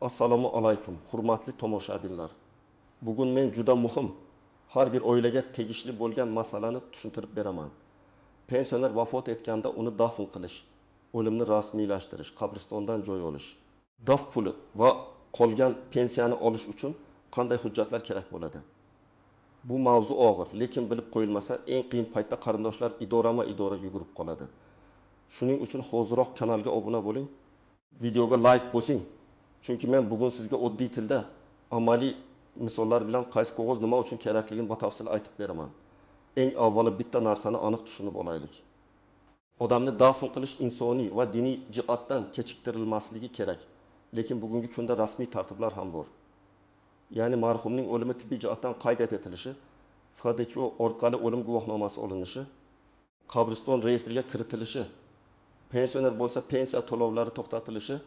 Assalomu alaykum, hurmatli tomoshabinlar. Bugun men juda muhim, har bir oilaga tegishli bo'lgan masalani tushuntirib beraman. Pensioner vafot etganda uni dafn qilish, o'limni rasmiylashtirish, qabristondan joy olish, daf puli va qolgan pensiyani olish uchun qanday hujjatlar kerak bo'ladi? Bu mavzu og'ir, lekin bilib qo'yilmasa, eng qiyin paytda qarindoshlar idora yugurib qoladi. Shuning uchun hoziroq kanalga obuna bo'ling, videoga like bosing. Chunki men bugun sizga oddiy tilda amaliy misollar bilan qaysi qog'oz nima uchun kerakligini batafsil aytib beraman. Eng avvalo bitta narsani aniq tushunib olaylik. Odamni dafn qilish insoniy va diniy jihatdan kechiktirilmasligi kerak. Lekin bugungi kunda rasmiy tartiblar ham bor. Ya'ni marhumning o'limi tibbiy jihatdan qayd etilishi, FDQ orqali o'lim guvohnomasi olinishi, qabriston reyestriga kiritilishi, pensioner bo'lsa pensiya to'lovlari to'xtatilishi,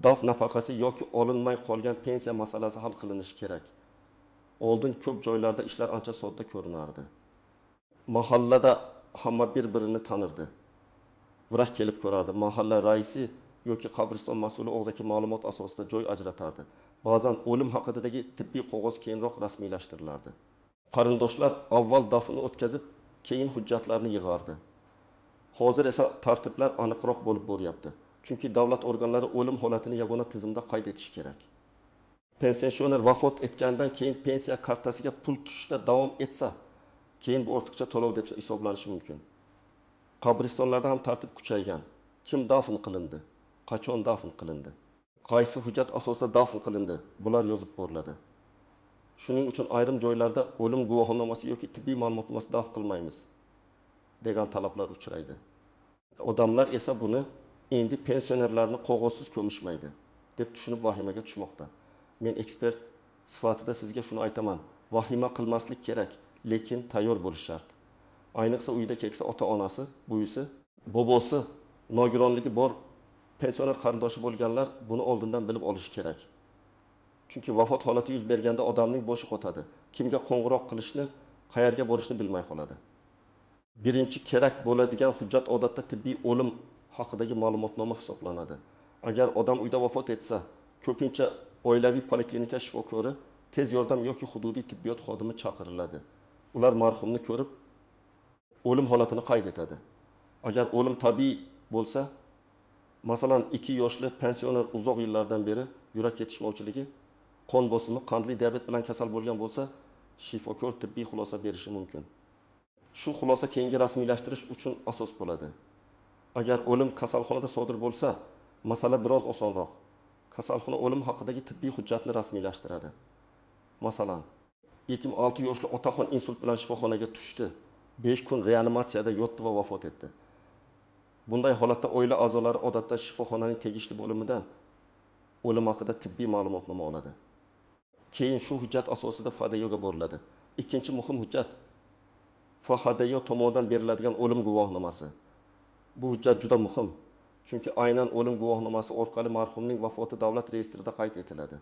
daf nafaqasi yoki olinmay qolgan pensiya masalasi hal qilinishi kerak. Oldin ko'p joylarda ishlar ancha sodda ko'rinardi. Mahallada hamma bir-birini tanirdi. Vrach kelib ko'rardi. Mahalla raisi yoki qabriston mas'uli og'zaki ma'lumot asosida joy ajratardi. Ba'zan o'lim haqidagi tibbiy qog'oz keyinroq rasmiylashtiriladi. Qarindoshlar avval dafnni o'tkazib, keyin hujjatlarni yig'ardi. Hozir esa tartiblar aniqroq bo'lib boryapti. Chunki davlat organlari o'lim holatini yagona tizimda qayd etish kerak. Pensioner vafot etgandan keyin pensiya kartasiga pul tushishda davom etsa, keyin bu ortiqcha to'lov deb hisoblanishi mumkin. Qabristonlarda ham tartib kuchaygan. Kim dafn qilindi? Qachon dafn qilindi? Qaysi hujjat asosida dafn qilindi? Bular yozib boriladi. Shuning uchun ayrim joylarda o'lim guvohnomasi yoki tibbiy ma'lumotnomasi dafn qilmaymiz degan talablar uchraydi. Odamlar esa buni endi pensionerlarni qog'ozsiz ko'mishmaydi deb tushunib vahimaga tushmoqda. Men ekspert sifatida sizga shuni aytaman. Vahima qilmaslik kerak, lekin tayyor bo'lish shart. Ayniqsa uyda keksa ota-onasi, buvisi, bobosi, nogironligi bor pensioner qarindoshi bo'lganlar buni oldindan bilib olishi kerak. Chunki vafot holati yuz berganda odamning boshi qotadi. Kimga qo'ng'iroq qilishni, qayerga borishni bilmay qoladi. Birinchi kerak bo'ladigan hujjat odatda tibbiy o'lim haqidagi ma'lumotnoma hisoblanadi. Agar odam uyda vafot etsa, ko'pincha oilaviy poliklinika shifokori, tez yordam yoki hududiy tibbiyot xodimi chaqiriladi. Ular marhumni ko'rib, o'lim holatini qayd etadi. Agar o'lim tabiiy bo'lsa, masalan 2 yoshli pensioner uzoq yillardan beri yurak yetishmovchiligi, qon bosimi, qandli diabet bilan kasal bo'lgan bo'lsa, shifokor tibbiy xulosa berishi mumkin. Shu xulosa keyingi rasmiylashtirish uchun asos bo'ladi. Agar o'lim kasalxonada sodir bo'lsa, masala biroz osonroq. Kasalxona o'lim haqidagi tibbiy hujjatni rasmiylashtiradi. Masalan, 26 yoshli otaxon insult bilan shifoxonaga tushdi. 5 kun reanimatsiyada yotdi va vafot etdi. Bunday holatda oila a'zolari odatda shifoxonaning tegishli bo'limidan o'lim haqida tibbiy ma'lumotnoma oladi. Keyin shu hujjat asosida FDYga boriladi. Ikkinchi muhim hujjat FDY tomonidan beriladigan o'lim guvohnomasi. Bu hujjat juda muhim. Chunki aynan o'lim guvohnomasi orqali marhumning vafoti davlat reyestrida qayd etiladi.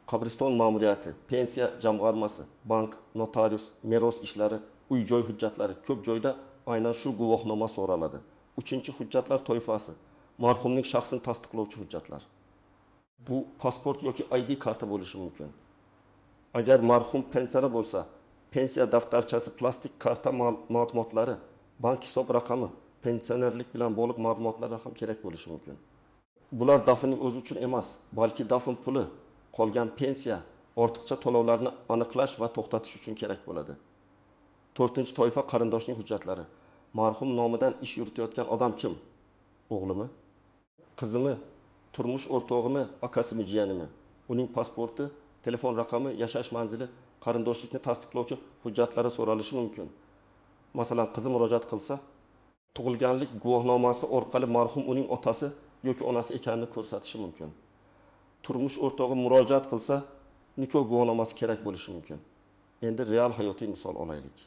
Qabriston ma'muriyati, pensiya jamg'armasi, bank, notarius, meros ishlari, uy-joy hujjatlari ko'p joyda aynan shu guvohnoma so'raladi. Uchinchi hujjatlar toifasi, marhumning shaxsini tasdiqlovchi hujjatlar. Bu pasport yoki ID karta bo'lishi mumkin. Agar marhum pensioner bo'lsa, pensiya daftarchasi, plastik karta ma'lumotlari, bank hisob raqami, pensionerlik bilan bog'liq ma'lumotlar ham kerak bo'lishi mumkin. Bular dafnning o'zi uchun emas, balki dafn puli, qolgan pensiya, ortiqcha to'lovlarni aniqlash va to'xtatish uchun kerak bo'ladi. 4-toifa qarindoshning hujjatlari. Marhum nomidan ish yuritayotgan odam kim? O'g'limi? Qizimi? Turmush o'rtog'imi? Akasimi, jiyanimi? Uning pasporti, telefon raqami, yashash manzili, qarindoshlikni tasdiqlovchi hujjatlari so'ralishi mumkin. Masalan, qizi murojaat qilsa, tug'ilganlik guvohnomasi orqali marhum uning otasi yoki onasi ekanini ko'rsatishi mumkin. Turmush o'rtog'i murojaat qilsa, nikoh guvohnomasi kerak bo'lishi mumkin. Endi real hayotiy misol olaylik.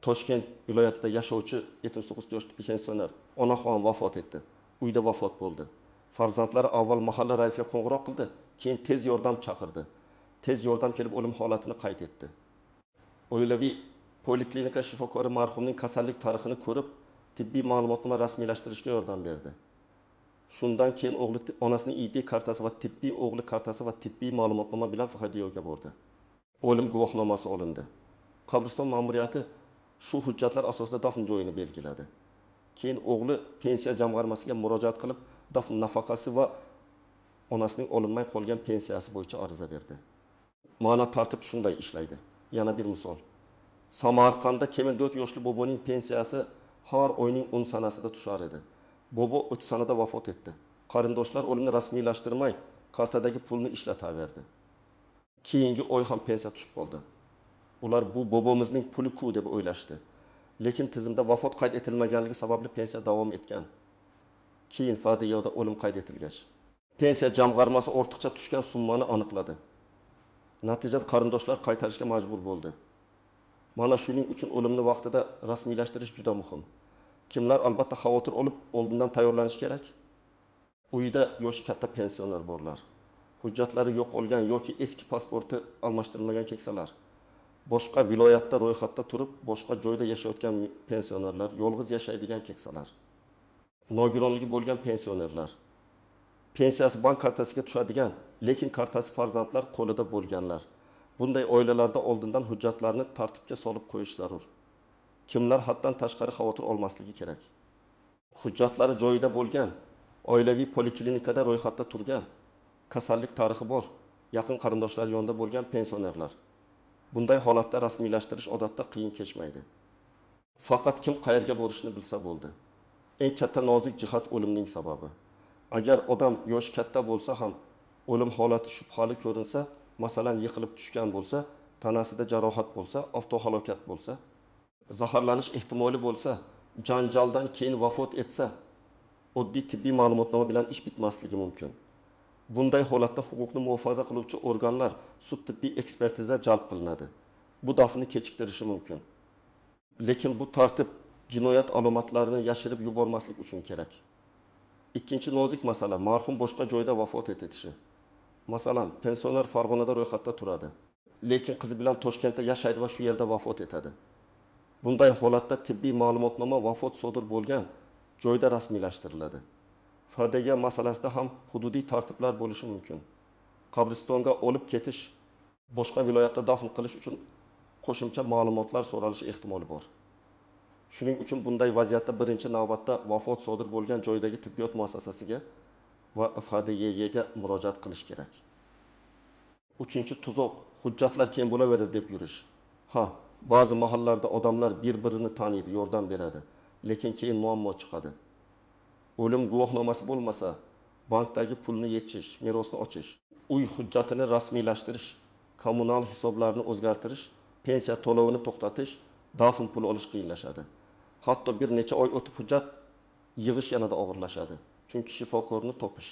Toshkent viloyatida yashovchi 79 yoshli pensioner onaxon vafot etdi. Uyda vafot bo'ldi. Farzandlari avval mahalla raisiga qo'ng'iroq qildi, keyin tez yordam chaqirdi. Tez yordam kelib o'lim holatini qayd etdi. Oilaviy poliklinika shifokori marhumning kasallik tarixini ko'rib, tibbiy ma'lumotnoma rasmiylashtirishga yordam berdi. Shundan keyin o'g'li onasining ID kartasi va tibbiy o'g'li kartasi va tibbiy ma'lumotnoma bilan FHDYoga bordi. O'lim guvohnomasi olindi. Qabriston ma'muriyati shu hujjatlar asosida dafn joyini belgiladi. Keyin o'g'li pensiya jamg'armasiga murojaat qilib, dafn nafaqasi va onasining olinmay qolgan pensiyasi bo'yicha ariza berdi. Mana tartib shunday ishlaydi. Yana bir misol. Samarqandda kemin 4 yoshli boboning pensiyasi har oyning 10 sanasida tushar edi. Bobo 3 sanada vafot etdi. Qarindoshlar o'limni rasmiylashtirmay, kartadagi pulni ishlataverdi. Keyingi oy ham pensiya tushib qoldi. Ular bu bobomizning puli-ku deb o'ylashdi. Lekin tizimda vafot qayd etilmaganligi sababli pensiya davom etgan. Keyin FHDYoda o'lim qayd etilgach, pensiya jamg'armasi ortiqcha tushgan summani aniqladi. Natijada qarindoshlar qaytarishga majbur bo'ldi. Mana shuning uchun o'limni vaqtida rasmiylashtirish juda muhim. Kimlar albatta xavotir olib, oldindan tayyorlanish kerak? Uyda yoshi katta pensioner borlar. Hujjatlari yo'qolgan yoki eski pasporti almashtirilmagan keksalar. Boshqa viloyatda ro'yxatda turib, boshqa joyda yashayotgan pensionerlar, yolg'iz yashaydigan keksalar. Nogironligi bo'lgan pensionerlar. Pensiyasi bank kartasiga tushadigan, lekin kartasi farzandlar qo'lida bo'lganlar. Bunday oilalarda oldindan hujjatlarni tartibga solib qo'yish zarur. Kimlar haddan tashqari xavotir olmasligi kerak? Hujjatlari joyida bo'lgan, oilaviy poliklinikada ro'yxatda turgan, kasallik tarixi bor, yaqin qarindoshlar yonida bo'lgan pensionerlar. Bunday holatda rasmiylashtirish odatda qiyin kechmaydi. Faqat kim qayerga borishni bilsa bo'ldi. Eng katta nozik jihat o'limning sababi. Agar odam yoshi katta bo'lsa ham o'lim holati shubhali ko'rinsa, masalan yiqilib tushgan bo'lsa, tanasida jarohat bo'lsa, avtohalokat bo'lsa, zaharlanish ehtimoli bo'lsa, janjaldan keyin vafot etsa, oddiy tibbiy ma'lumotnoma bilan ish bitmasligi mumkin. Bunday holatda huquqni muhofaza qiluvchi organlar sud tibbiy ekspertiza jalb qilinadi. Bu dafnni kechiktirishi mumkin. Lekin bu tartib jinoyat alomatlarini yashirib yubormaslik uchun kerak. Ikkinchi nozik masala marhum boshqa joyda vafot etishi. Masalan, pensioner Farg'onada ro'yxatda turadi, lekin qizi bilan Toshkentda yashaydi va shu yerda vafot etadi. Bunday holatda tibbiy ma'lumotnoma vafot sodir bo'lgan joyda rasmiylashtiriladi. FHDY masalasida ham hududiy tartiblar bo'lishi mumkin. Qabristonga olib ketish, boshqa viloyatda dafn qilish uchun qo'shimcha ma'lumotlar so'ralishi ehtimoli bor. Shuning uchun bunday vaziyatda birinchi navbatda vafot sodir bo'lgan joydagi tibbiyot muassasasiga va FHDYga murojaat qilish kerak. Uchinchi tuzoq, hujjatlar keyin bo'laveradi deb yurish. Ba'zi mahallarda odamlar bir-birini taniydi, yordam beradi, lekin keyin muammo chiqadi. O'lim guvohnomasi bo'lmasa, bankdagi pulni yechish, merosni ochish, uy hujjatini rasmiylashtirish, kommunal hisoblarni o'zgartirish, pensiya to'lovini to'xtatish, dafn puli olish qiyinlashadi. Hatto bir necha oy o'tib hujjat yig'ish yanada og'irlashadi. Chunki shifokorni topish,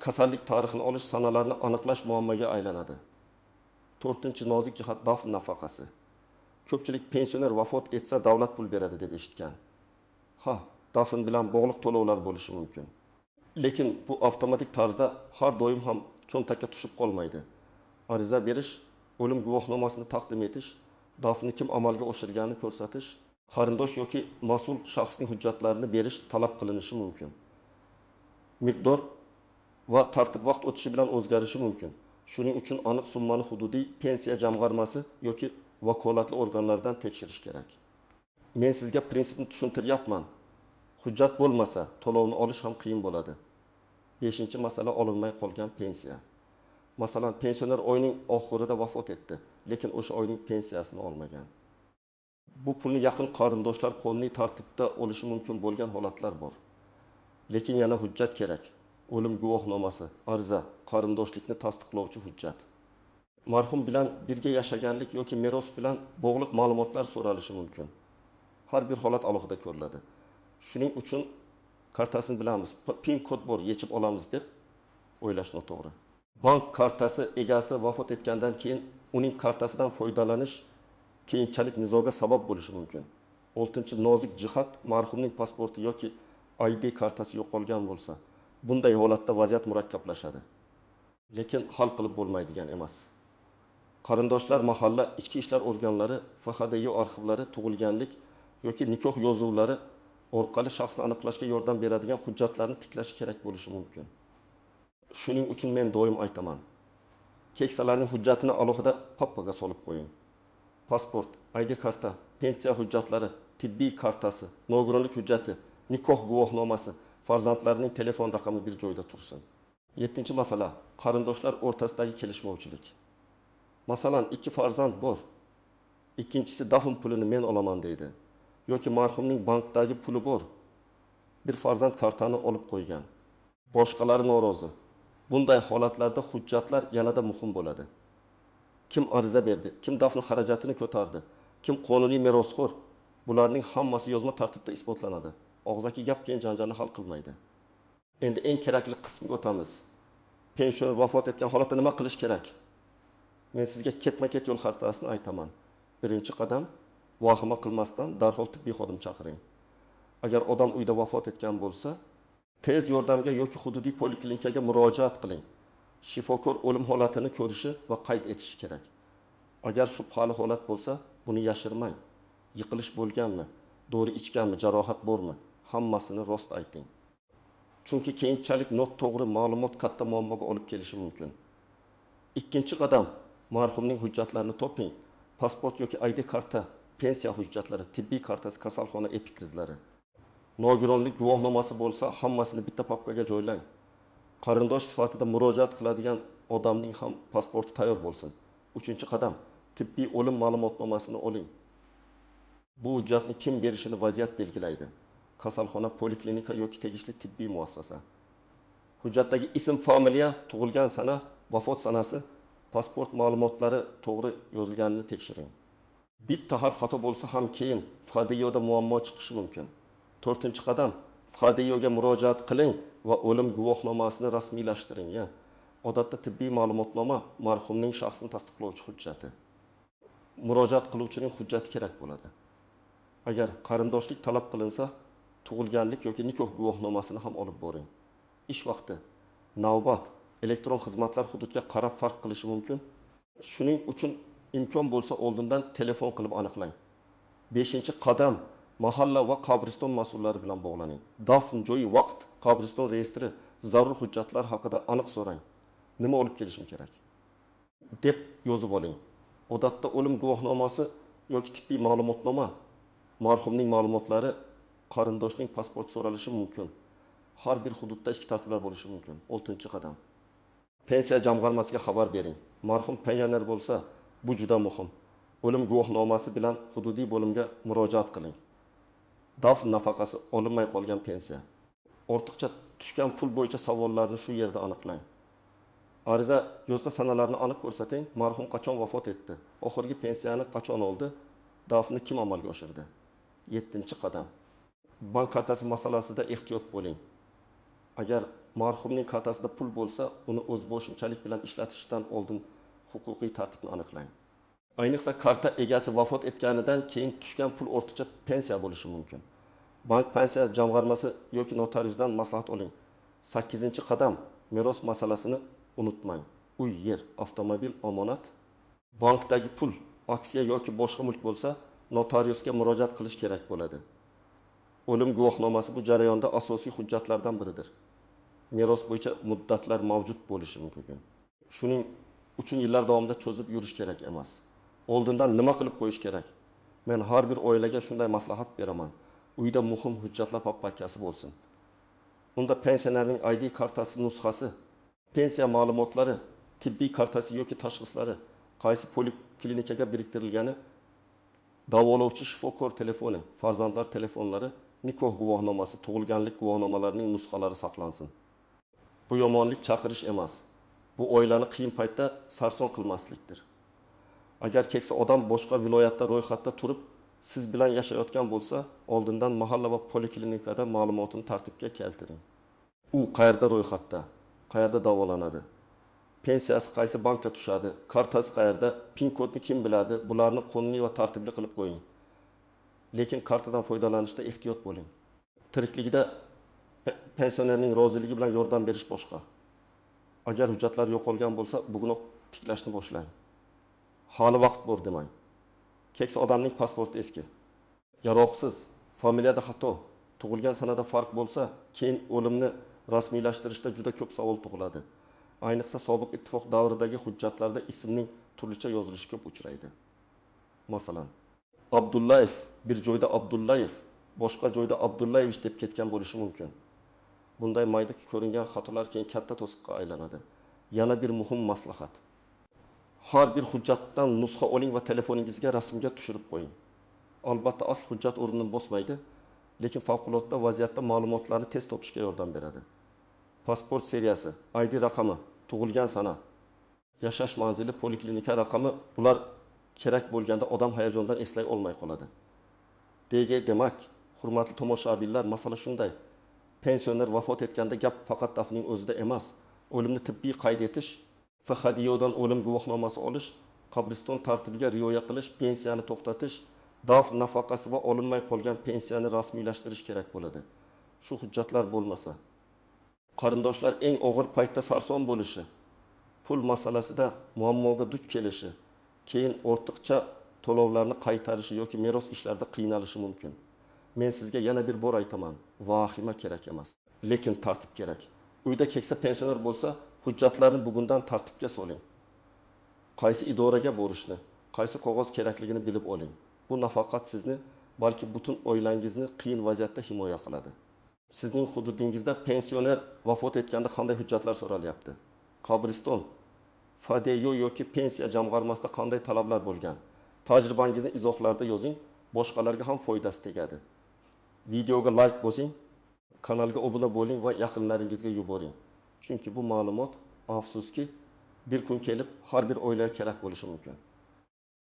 kasallik tarixini olish, sanalarni aniqlash muammoga aylanadi. To'rtinchi nozik jihat dafn nafaqasi. Ko'pchilik pensioner vafot etsa davlat pul beradi deb eshitgan. Dafn bilan bog'liq to'lovlar bo'lishi mumkin. Lekin bu avtomatik tarzda har doim ham cho'ntakka tushib qolmaydi. Ariza berish, o'lim guvohnomasini taqdim etish, dafni kim amalga oshirganini ko'rsatish, qarindosh yoki mas'ul shaxsning hujjatlarini berish talab qilinishi mumkin. Miqdor va tartib vaqt o'tishi bilan o'zgarishi mumkin. Shuning uchun aniq summani hududiy pensiya jamg'armasi yoki vakolatli organlardan tekshirish kerak. Men sizga prinsipni tushuntiryapman. Hujjat bo'lmasa, to'lovni olish ham qiyin bo'ladi. 5-masala olinmay qolgan pensiya. Masalan, pensioner oyning oxirida vafot etdi, lekin o'sha oyning pensiyasini olmagan. Bu pulni yaqin qarindoshlar qonuniy tartibda olishi mumkin bo'lgan holatlar bor. Lekin yana hujjat kerak. O'lim guvohnomasi, ariza, qarindoshlikni tasdiqlovchi hujjat. Marhum bilan birga yashaganlik yoki meros bilan bog'liq ma'lumotlar so'ralishi mumkin. Har bir holat alohida ko'riladi. Shuning uchun kartasini bilamiz, PIN kod bor, yechib olamiz deb o'ylash noto'g'ri. Bank kartasi egasi vafot etgandan keyin uning kartasidan foydalanish keyinchalik nizoga sabab bo'lishi mumkin. 6-nozik jihat marhumning pasporti yoki ID kartasi yo'qolgan bo'lsa, bunday holatda vaziyat murakkablashadi. Lekin hal qilib bo'lmaydigan emas. Qarindoshlar mahalla ichki ishlar organlari, FHDY arxivlari, tug'ilganlik yoki nikoh yozuvlari orqali shaxsni aniqlashga yordam beradigan hujjatlarni tiklashi kerak bo'lishi mumkin. Shuning uchun men doim aytaman. Keksalarning hujjatini alohida papkaga solib qo'ying. Pasport, ID karta, pensiya hujjatlari, tibbiy kartasi, nogironlik hujjati, nikoh guvohnomasi, farzandlarining telefon raqami bir joyda tursin. 7-chi masala, qarindoshlar o'rtasidagi kelishmovchilik. Masalan, 2 farzand bor. Ikkinchisi dafn pulini men olaman deydi. Yoki marhumning bankdagi puli bor. Bir farzand kartani olib qo'ygan. Boshqalari norozi. Bunday holatlarda hujjatlar yanada muhim bo'ladi. Kim ariza berdi, kim dafn xarajatini ko'tardi, kim qonuniy merosxo'r, bularning hammasi yozma tartibda isbotlanadi. Og'zaki gap keyin janjalni hal qilmaydi. Endi eng kerakli qismga o'tamiz. Pensioner vafot etgan holatda nima qilish kerak? Men sizga ketma-ket yo'l xaritasini aytaman. Birinchi qadam, vahima qilmasdan darhol tibbiy xodim chaqiring. Agar odam uyda vafot etgan bo'lsa, tez yordamga yoki hududiy poliklinikaga murojaat qiling. Shifokor o'lim holatini ko'rishi va qayd etishi kerak. Agar shubhali holat bo'lsa, buni yashirmang. Yiqilish bo'lganmi, dori ichganmi, jarohat bormi, hammasini rost ayting. Chunki keyinchalik noto'g'ri ma'lumot katta muammoga olib kelishi mumkin. Ikkinchi qadam, marhumning hujjatlarini toping. Pasport yoki ID karta, pensiya hujjatlari, tibbiy kartasi, kasalxona epikrizlari. Nogironlik guvohnomasi bo'lsa, hammasini bitta papkaga joylang. Qarindosh sifatida murojaat qiladigan odamning ham pasporti tayyor bo'lsin. 3-qadam, tibbiy o'lim ma'lumotnomasini oling. Bu hujjatni kim berishini vaziyat belgilaydi. Kasalxona, poliklinika yoki tegishli tibbiy muassasa. Hujjatdagi ism, familiya, tug'ilgan sana, vafot sanasi, pasport ma'lumotlari to'g'ri yozilganini tekshiring. Bitta harf xato bo'lsa ham keyin FHDYoda muammo chiqishi mumkin. 4-qadam, FHDYoga murojaat qiling va o'lim guvohnomasini rasmiylashtiring. Odatda tibbiy ma'lumotnoma marhumning shaxsini tasdiqlovchi hujjati. Murojaat qiluvchining hujjati kerak bo'ladi. Agar qarindoshlik talab qilinsa, tug'ilganlik yoki nikoh guvohnomasini ham olib boring. Ish vaqti, navbat, elektron xizmatlar hududga qarab farq qilishi mumkin. Shuning uchun imkon bo'lsa oldindan telefon qilib aniqlang. 5-qadam, mahalla va qabriston mas'ullari bilan bog'laning. Dafn joyi, vaqt, qabriston reyestri, zarur hujjatlar haqida aniq so'rang. Nima olib kelishim kerak deb yozib oling. Odatda o'lim guvohnomasi yoki tibbiy ma'lumotnoma, marhumning ma'lumotlari, qarindoshning pasport so'ralishi mumkin. Har bir hududda ichki tartiblar bo'lishi mumkin. 6-qadam. Pensiya jamg'armasiga xabar bering. Marhum pensioner bo'lsa, bu juda muhim. O'lim guvohnomasi bilan hududiy bo'limga murojaat qiling. Dafn nafaqasi olinmay qolgan pensiya. Ortiqcha tushgan pul bo'yicha savollarni shu yerda aniqlang. Ariza yozda sanalarni aniq ko'rsating. Marhum qachon vafot etdi? Oxirgi pensiyani qachon oldi? Dafni kim amalga oshirdi? 7-qadam. Bank kartasi masalasida ehtiyot bo'ling. Agar marhumning kartasida pul bo'lsa, uni o'zboshimchalik bilan ishlatishdan oldin huquqiy tartibni aniqlang. Ayniqsa karta egasi vafot etganidan keyin tushgan pul ortiqcha pensiya bo'lishi mumkin. Bank pensiya jamg'armasi yoki notariusdan maslahat oling. 8-qadam, meros masalasini unutmang. Uy, yer, avtomobil, omonat, bankdagi pul, aksiya yoki boshqa mulk bo'lsa, notariusga murojaat qilish kerak bo'ladi. O'lim guvohnomasi bu jarayonda asosiy hujjatlardan biridir. Meros bo'yicha muddatlar mavjud bo'lishi mumkin. Shuning uchun yillar davomida cho'zib yurish kerak emas. Oldindan nima qilib qo'yish kerak? Men har bir oilaga shunday maslahat beraman. Uyda muhim hujjatlar pappakasi bo'lsin. Unda pensionerning ID kartasi nusxasi, pensiya ma'lumotlari, tibbiy kartasi yoki tashxislari, qaysi poliklinikaga biriktirilgani, davolovchi shifokor telefoni, farzandlar telefonlari, nikoh guvohnomasi, tug'ilganlik guvohnomalarining nusxalari saqlansin. Bu yomonlik chaqirish emas. Bu oilani qiyin paytda sarson qilmaslikdir. Agar keksa odam boshqa viloyatda ro'yxatda turib, siz bilan yashayotgan bo'lsa, oldindan mahalla va poliklinikada ma'lumotini tartibga keltiring. U qayerda ro'yxatda, qayerda davolanadi? Pensiyasi qaysi bankka tushadi? Kartasi qayerda? PIN kodni kim biladi? Bularni qonuniy va tartibli qilib qo'ying. Lekin kartadan foydalanishda ehtiyot bo'ling. Tirikligida pensionerning roziligi bilan yordam berish boshqa. Agar hujjatlar yo'qolgan bo'lsa, bugunoq tiklashni boshlang. Hali vaqt bor demang. Keksa odamning pasporti eski, yaroqsiz, familiyada xato, tug'ilgan sanada farq bo'lsa, keyin o'limni rasmiylashtirishda juda ko'p savol tug'iladi. Ayniqsa sobiq ittifoq davridagi hujjatlarda ismning turlicha yozilishi ko'p uchraydi. Masalan, Abdullayev bir joyda Abdullayev, boshqa joyda Abdullayevich deb ketgan bo'lishi mumkin. Bunday mayda ko'ringan xatolar keyin katta to'siqqa aylanadi. Yana bir muhim maslahat. Har bir hujjatdan nusxa oling va telefoningizga rasmga tushirib qo'ying. Albatta asl hujjat o'rnini bosmaydi, lekin favqulodda vaziyatda ma'lumotlarni tez topishga yordam beradi. Pasport seriyasi, ID raqami, tug'ilgan sana, yashash manzili, poliklinika raqami, bular kerak bo'lganda odam hayajondan eslay olmay qoladi. Demak, hurmatli tomoshabinlar, masala shunday. Pensioner vafot etganda gap faqat dafnning o'zida emas, o'limni tibbiy qayd etish, FHDYodan o'lim guvohnomasi olish, qabriston tartibiga rioya qilish, pensiyani to'xtatish, dafn nafaqasi va olinmay qolgan pensiyani rasmiylashtirish kerak bo'ladi. Shu hujjatlar bo'lmasa, qarindoshlar eng og'ir paytda sarson bo'lishi, pul masalasida muammoga duch kelishi, keyin ortiqcha to'lovlarni qaytarishi yoki meros ishlarida qiynalishi mumkin. Men sizga yana bir bor aytaman, vahima kerak emas, lekin tartib kerak. Uyda keksa pensioner bo'lsa, hujjatlarni bugundan tartibga soling. Qaysi idoraga borishni, qaysi qog'oz kerakligini bilib oling. Bu nafaqat sizni, balki butun oilangizni qiyin vaziyatda himoya qiladi. Sizning hududingizda pensioner vafot etganda qanday hujjatlar so'ralyapti? Qabriston, FHDYo yoki pensiya jamg'armasida qanday talablar bo'lgan? Tajribangizni izohlarda yozing, boshqalarga ham foydasi tegadi. Videoga like bosing, kanalga obuna bo'ling va yaqinlaringizga yuboring. Chunki bu ma'lumot, afsuski, bir kun kelib har bir oilaga kerak bo'lishi mumkin.